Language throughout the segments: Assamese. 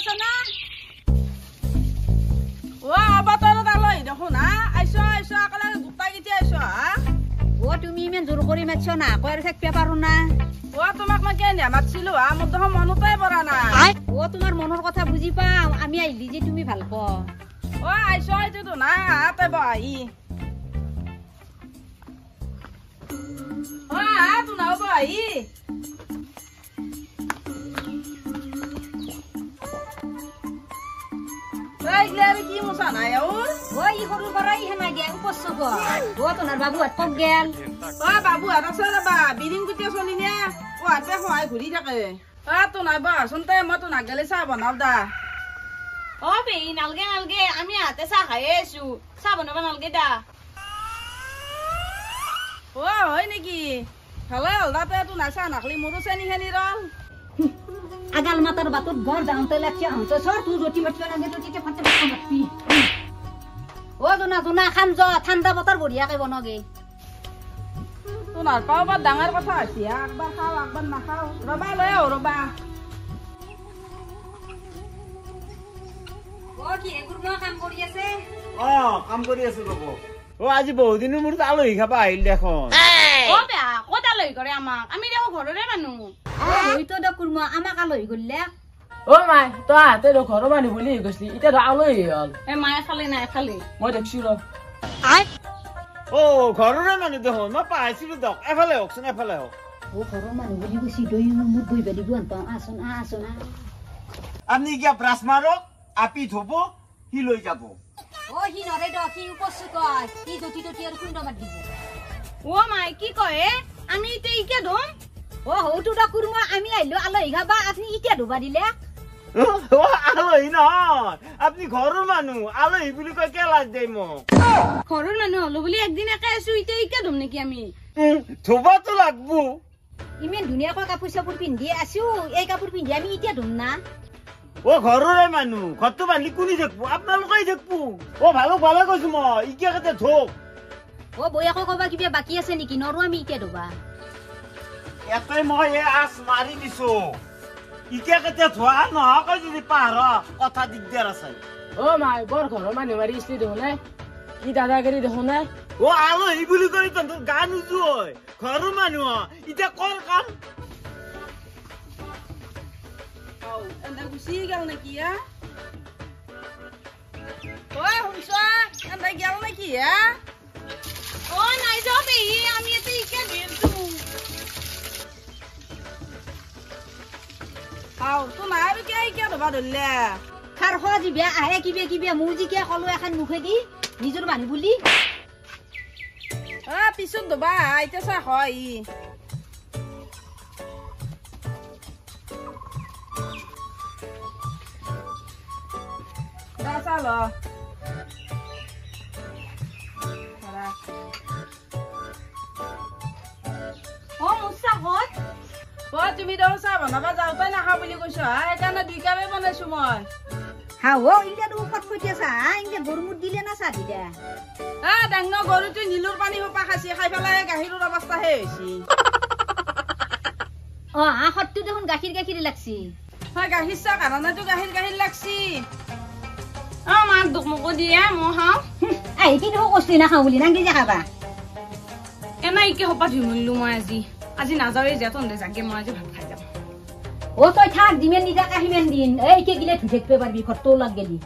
আছে না ও আবাতৰত আলহী দেখোন হা আইছো আকলে দুটা গিতি আইছো হা ও তুমি ইমান জোৰ কৰি মাতছো না কয় থাকিব পাৰো না ও তোমাক মই কেনে মাতছিলো হা মোৰ দেখোন মনতেই পৰা নাই ও তোমাৰ মনৰ কথা বুজি পাও আমি আইলি যে তুমি ভাল পাও ও আইছো এইটো না হাতে বহি ও হাতু না বহি Lagi ki musa na ya ur. Oh, i horu barai hena ge upassu go. Oh, tonar babu at pok gel. Oh, babu at asala ba biring kutia soli ne. Oh, ape hoai guri thake. Ah, tonar ba sunte mo tonar gele sa banau da. Oh, be nalge ami ate sa khaye su. Sa banau nalge da. Oh, hoi neki. Halal da te tonar sa nakli muru se ni heni rol. Agal matar batut gor jaante lakche hamse sor tu roti matcha na roti te fatte matpi o dona kham jo thanda batar bodiya ke bonoge tonar pao ba dangar kotha achi akbar khao akbar na khao roba loyo roba o ki egurno kam kori ase কাম কৰি আছো ৰব ও আজি বহুত দিনৰ মূৰত আলহী খাবা আহিল দেখোন ও বেয়া কত আলহী কৰে আমাক আমি দেখো ঘৰৰে মানুহ ওই তো দকুৰমা আমাক আলহী গল্লে ও মাই তো আতে ৰ ঘৰৰ মানুহ বুলি গৈছলি ইটা ৰ আলহী হল এ মায়ে খালে নাই খালে মই দেখছি ৰ ও ঘৰৰে মানুহ দেখোন মই পাইছিলো দক এফালে হকচোন এফালে হক ও ঘৰৰ মানুহ বুলি কৈছি দই মুত বই বেলি গুণ পাও আসন আপনি কিয়া ব্রাশ মারক আপি থব হি লৈ যাব ও হি নরে দ কি উপসু কয় কি জটি আর কুন্ড মার দিব ও মাই কি কয় আমি তে ইকে দম ও হউটু দকুরমা আমি আইলো আলহী খাবা আপনি ইটা ডুবা দিলে ও আলহী নহয় আপনি ঘৰৰ মানুহ আলহী বুলি কয় কে লাজ দেই মোক ঘৰৰ মানুহ হলো বুলি একদিন একে আছো ইতে ইকে দম নেকি আমি থবাতো লাগবো ইমান ধুনীয়াকৈ কাপোৰ চাপোৰ পিন্ধি আছো এই কাপোৰ পিন্ধি আমি ইটা ধুম না ও ঘৰৰে মানুহ ঘৰটো বান্ধি কোনি দেখবো আপোনালোকেই দেখবো ও ভালে কৈছো মই ইকে কাতে থক ও বয়াকো কবা কিবা বাকি আছে নেকি নৰো আমি ইটা ধুবা এটাই মই আছ মাৰি দিছো ইকে কাতে থোৱা নহয় যদি পাৰ কথা দিগদাৰ আছে ও মাই বৰ ঘৰৰ মানুহ মাৰি ইস্তি দেখোনে কি দাদাগিৰি দেখোনে ও আলহী বুলি কই তন্ত গান উজুই ঘৰৰ মানুহ ইটা কৰ কাম Au, anda gusi gal neki ya. Oi, hunsa, anda gal neki ya. ও নাই যাও বে আমি এতে ইকে দিলু Au, tu na aru ke do badulle. খাৰ খোৱা দিবে আহে কিবে মুজিকে কলো এখন মুখে দি নিজৰ মানুহ বুলি Ah, pisut do ba, ite sa khoi. Rasa lo. Para. ও মুসা হত ও তুমি দেখো চা বনাবা যাওঁতে নাখা বুলি কৈছো হা সেইকাৰণে দুই কাপে বনাইছো মই হাও ইটা তো উপত কইতে চা ইটা গৰমুত দিলে না চা দিলে ডাঙৰ গৰুটো নীলৰ পানী সোপা খাইছে খাই পেলাই গাখীৰৰ অৱস্থা হে হৈছে হতটো দেখোন গাখীৰ লাগছি হয় গাখীৰ চা কাৰণেতো গাখীৰ লাগছি ও মা দুখ মকো দিয়া মো হাও আহি কি দেখো কষ্টই না খাও বুলি নাংগি যা খাবা এনা ইকে হপা ধুমলু মই আজি নাযাওই যেতন দে জাগে মই আজি ভাত খাই যাম ও তই থাক দিমেন নিদা কাহিমেন দিন এই কে গিলে ধুঠেকবে পারবি খট্টো লাগ গেলি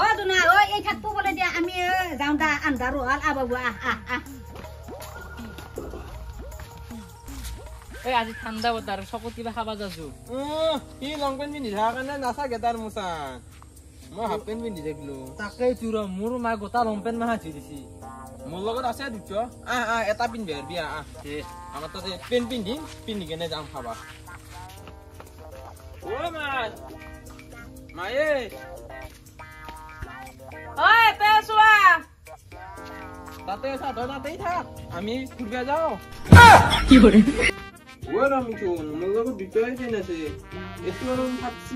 ও দুনা ও এই থাকতো বলে দিয়া আমি যাও দা আন্ধার হল আবাবু এই আজি ঠাণ্ডা বতৰ সকত কিবা খাবা যাছো কি লং পেন পিন্ধি থকা কাৰণে নাচাগে তাৰ মোচা মই হাফ পেন পিন্ধি থাকিলো তাকেই তুৰ মোৰ মাই গোটা লম্পেন মাহা দিছি মোৰ লগত আছে দুটা এটা পিন্ধি পাৰিবি আমাৰ তাতে পেন পিন্ধি কেনে যাম খাবা ঐ মায়ে ঐ তে চোৱা তাতে আছা তই তাতেই থাক আমি ফুৰিব যাওঁ কি কৰে ঐ ৰমিচোন মোৰ লগত দুটাই পেন আছে এইটো আৰু থাকছি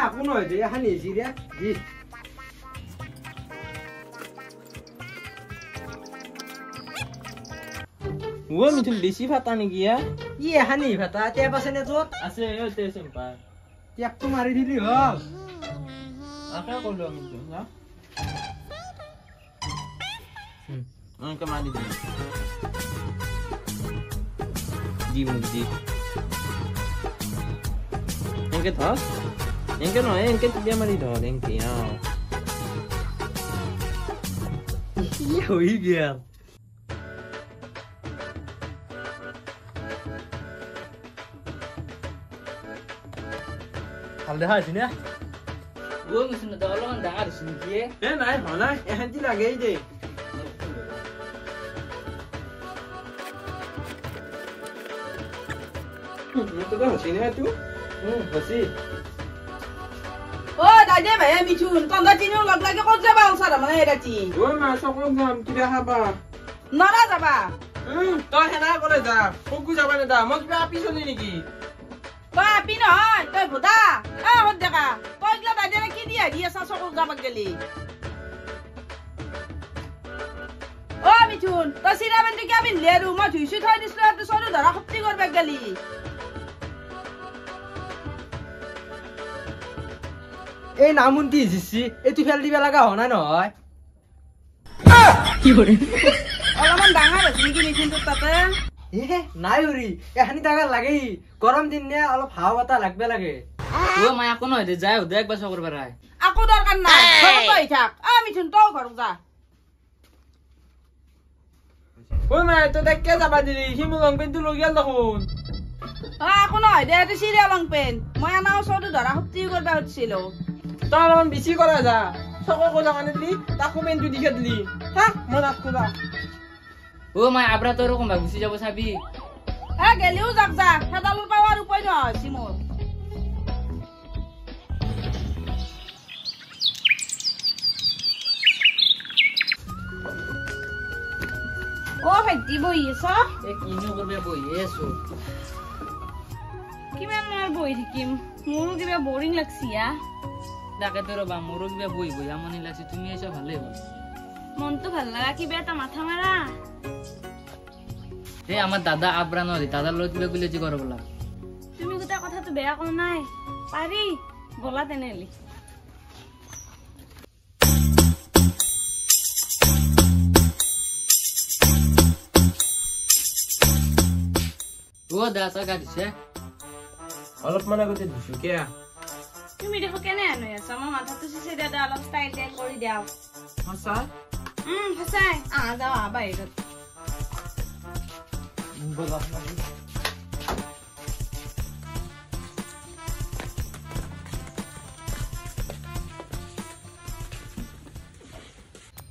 একো নহয় দে এখন এজি দে দি ও মিঠুন বেশি ফাটা নেকি ই এহানি ভাতা টেপ আছে নে তোৰ আছে তে চেম্পাৰ টেপটো মাৰি দিলি হ'ল আশা করলো মিঠুন না অনেকে মারি দি দি এনকে ধর এনকে নয় এনকে দিয়ে মারি ধর এনকে কি হৈ গেল ভাল দেখা হৈছে নে ও মিছন দা অলপমান ডাঙৰ হৈছে নেকি এ নাই হনাই এহান্তি লাগেই দে তোকে হসি না তুই হসি ও দাদা ভাই মিঠুন তন্দা তিনিও লগ লাগে ক'ত যাবা ওচৰ মানে এৰাতি ও মা সকলো যাম কিবা খাবা নৰা যাবা তই হেনা কৰে যা কোকু যাবা না দা মই কিবা পিছনি নেকি তই আপি নহয় তই ভোদা হত দেখা তই গিলা দাদাৰে কি দিয়া দি আছা চকুত যাবাক গেলি ও মিঠুন তই চিৰা বেন্দি কিয় পিন্ধিলি আৰু মই ধুইছো থৈ দিছিলো আৰু চৰু ধৰা শক্তি কৰবাক গেলি এই নামুন্তি জিছি এইটো ফেল দিবা লগা হোৱা নাই নহয় অলপমান ডাঙৰ হৈছে নেকি মিঠুন তোৰ তাতে নাই হৰি এখানি ডাঙৰ লাগেই গৰম দিন নে অলপ হাৱা বতাহ লাগবে লাগে ও মাই আকো নহয় দে যাই উদে একবাৰ চকৰ পৰাই আকৌ দৰকাৰ নাই ঘৰত তই থাক মিঠুন তই ঘৰত যা ও মা তই দেখকে যাবা দিলি সি মোক লং পেন্টটো লৈ গেল দেখোন আকৌ নহয় দে এইটো চিৰিয়া লং পেন মই আনা চৰু ধৰা শক্তি কৰবা খুজিছিলো তই অলপমান বেছি কৰা যা চকৰ কোজা কানে দিলি তাকো পেন্টটো দিখে দিলি থাক মই নাচো যা ও মাই আবৰা তোৰ কোনবা গুচি যাব চাবি গেলিও যাক যা সেদালৰ পাৱাৰ উপায় নহয় চিমোৰ ও ভাইটি বহি আছ এ কিনো কৰবে বহি আছো কিমান মই বহি থাকিম মোৰো কিবা বৰিং লাগছি তাকে তোৰ বা মোৰো কিবা বহি বহি আমনি লাগছে তুমি এসে ভালেই হ'ল মনটো ভাল লাগা কিবা এটা মাথা মাৰা এই আমাৰ দাদা আবৰা নহলি দাদাৰ লগত কিবা গুলিয়াজি কৰ বোলা তুমি গোটা কথাটো বেয়া কোৱা নাই পাৰি বলা তেনেহ'লে ও দা চাগা দিছে অলপমান আগতে দিছো কে তুমি দেখো কেনে আনো আছা মই মাথাটো চিচে দাদা অলপ ষ্টাইল কৰি দিয়াও সঁচা সঁচাই যাওঁ বাহিৰত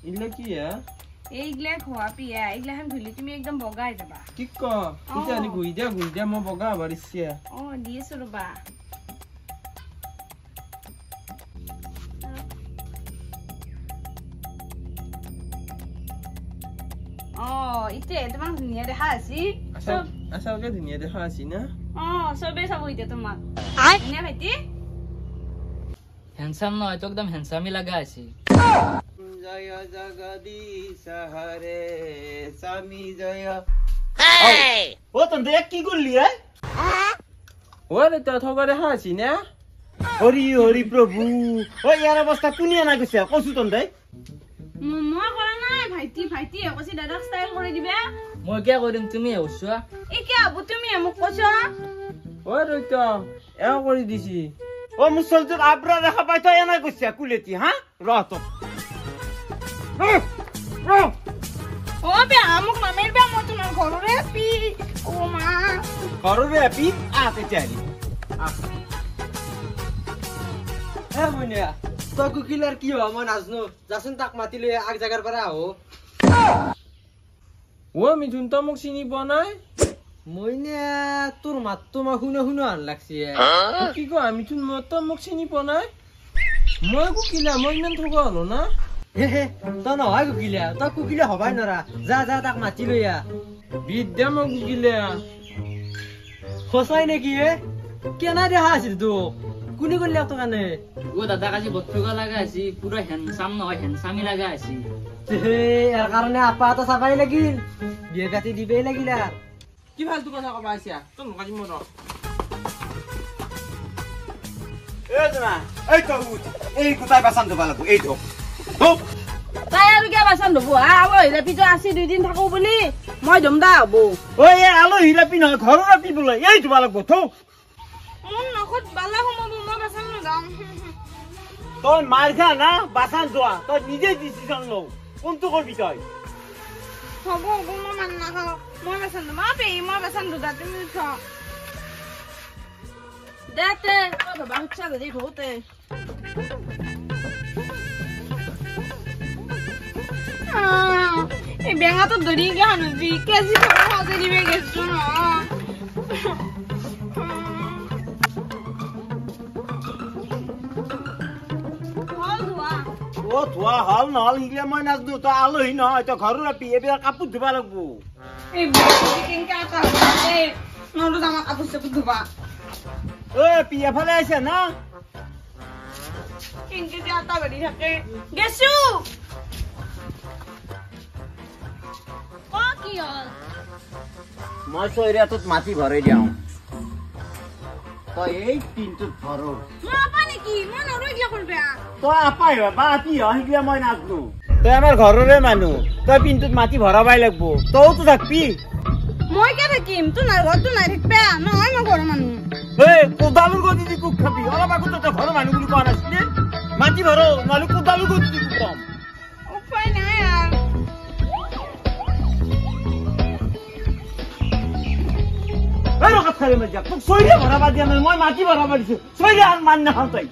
ইলা কি এইগিলা খোৱা পিয়া এইগিলাখান ধুলি তুমি একদম বগাই যাবা কি ক এতিয়া আনি ঘুই দিয়া মই বগা হবাৰ ইচ্ছা দি আছো ৰবা এতিয়া তোমাক ধুনীয়া দেখা আছি আচলতে ধুনীয়া দেখা আছি না চবেই চাব এতিয়া তোমাক ধুনীয়া ভাইটি হ্যান্ডসাম নহয় তো একদম হ্যান্ডসামই লাগা আছে জয় জগদীশ হরে স্বামী জয় ও তন্দে কি করলি রে ওরে তো থগা দেখা আছি না হরি হরি প্রভু ও ইয়ার অবস্থা কোনিয়া না গেছে কসু তন্দে মই কৰা নাই ভাইটি ভাইটি কৈছি দাদাক ষ্টাইল কৰি দিবা মই কিয় কৰিম তুমি হওঁছোৱা কি হব তুমি মোক কৈছ ও ৰইত এও কৰি দিছি ও মুসলমান আবৰা দেখা পাইতো এনা গেছে কুলেতি হ্যাঁ ৰত বেয়া মোক নামেৰিবা মই তোমাৰ ঘৰৰে পি মা ঘৰৰে আপি আতে চালি হে মুনিয়া তই কুকিলাৰ কি হয় মই নাজনো যাচোন তাক মাতি লৈ আগ জাগাৰ পৰা আহো ও মিঠুন তো মোক চিনি পোৱা নাই মই নে তোৰ মাতটো মই শুনো আন লাগছে কি কয় মিঠুন মই তো মোক চিনি পোৱা নাই মই কুকিলা মই ইমান থকা হলো না হে তই নহয় কুকিলা তই কুকিলা হবাই নৰা যা যা তাক মাতি লৈ আহ বিদ্যা মই কুকিলা সঁচাই নেকি হে কেনা দেখা আছিল তোক কোনে কোনে তোৰ কাৰণে ও দাদা কাজি বট্টুকা লাগা আছে পুৰা হ্যান্ডসাম নহয় হ্যান্ডসামই লাগা আছে ইয়াৰ কাৰণে আপা এটা চাবাই লাগিল বিয়ে কাটি দিবই লাগিল আৰু কি ফালতু কথা কবা আইছা তোৰ নকাজি মোৰ এই জনা এই তো এই কোথায় বাসান ধোবা লাগবো এই তো তাই আৰু কিয় বাচন ধুব হা আলহীৰে পিছত আছে 2 দিন থাকো বুলি মই ধুম দা হ'ব ঐ এই আলহী ৰাপি নহয় ঘৰৰ ৰাপি বোলে এই ধোবা লাগবো থৌ মোৰ নখত বালা সোমাব মই বাচান নাযাওঁ তই মাৰ খা না বাসান ধোৱা তই নিজে ডিচিশন লও কোনটো করবি তই হ'ব হ'ব মই মান নাখাওঁ মই বাচান ধুম মই বাচান ধুদা তুমি উঠ দেতে তই ধুবা খুচ্ছা যদি ধুতে এই বেঙাটো ধৰি গিয়া নুজি কেজি থকা সজাই দিবে গেছো ন ও ধোৱা হল নহল হিলে মই নাজনো তই আলহী নহয় তই ঘৰৰ ৰাপি এইবিলাক কাপোৰ ধুবা লাগবো এই বেঙাটো কেনকে আটা হৈছে নৰো জামা কাপোৰ চাপোৰ ধুবা ঐ পিয়া ফালে আহিছে না কেনকে যে আটা বাঢ়ি থাকে গেছো কি হল মই চৈৰাটোত মাটি ভৰাই দিওঁ তই এই পিনটোত ভৰ মই আপা নেকি মই নৰো এগিলা কৰবে তই আপাই হয় বা কি হয় সেইগিলা মই নাজনো তই আমাৰ ঘৰৰে মানুহ তই পিনটোত মাটি ভৰাবাই লাগবো তইতো থাকবি মই কে থাকিম তো নাই ঘৰটো নাই থাকবে নহয় মই ঘৰৰ মানুহ এই কোদালৰ গতি দি কুক খাবি অলপ আগতে তই ঘৰৰ মানুহ বুলি কোৱা নাছিলি মাটি ভৰ নহলে কোদালৰ গতি দি কুক খাম উপায় নাই আৰু এই ৰখাত খালি মই যাক তোক চৈলে ভৰাবা দিয়া নাই মই মাটি ভৰাবা দিছো চৈলে আৰু মান নাখাওঁ তই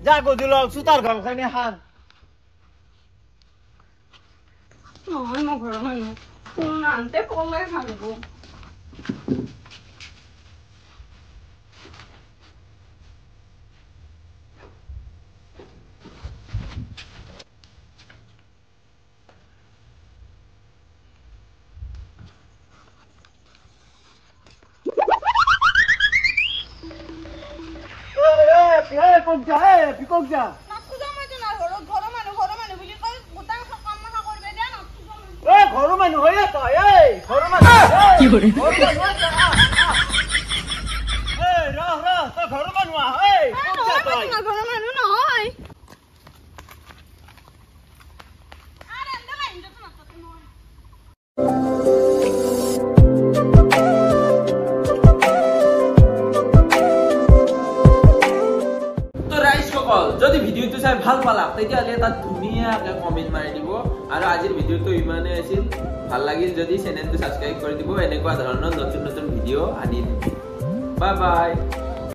যা গধূলি চোতাৰ ঘৰখানে সাৰ নহয় মই ঘৰৰ মানুহ কোন আনতে ক'লে ভাল হ'ব পিকক যা নাখোজা মইতো না ঘৰৰ মানুহ বুলি কৈ গোটা কাম মাথা কৰবে দিয়া নাখোজা ঘৰৰ মানুহ হয় তই এই ঘৰৰ মানুহ কি কৰে তই ঘৰৰ মানুহ আহ এই ঘৰৰ মানুহ নহয় আরে এন্ডা লাইন যত না তত নহয় যদি ভিডিওটো চাই ভাল পালা তেতিয়াহ'লে এটা ধুনীয়াকৈ কমেণ্ট মাৰি দিব আৰু আজিৰ ভিডিওটো ইমানেই আছিল ভাল লাগিল যদি চেনেলটো ছাবস্ক্ৰাইব কৰি দিব এনেকুৱা ধৰণৰ নতুন নতুন ভিডিঅ' আনি দিব বাই বাই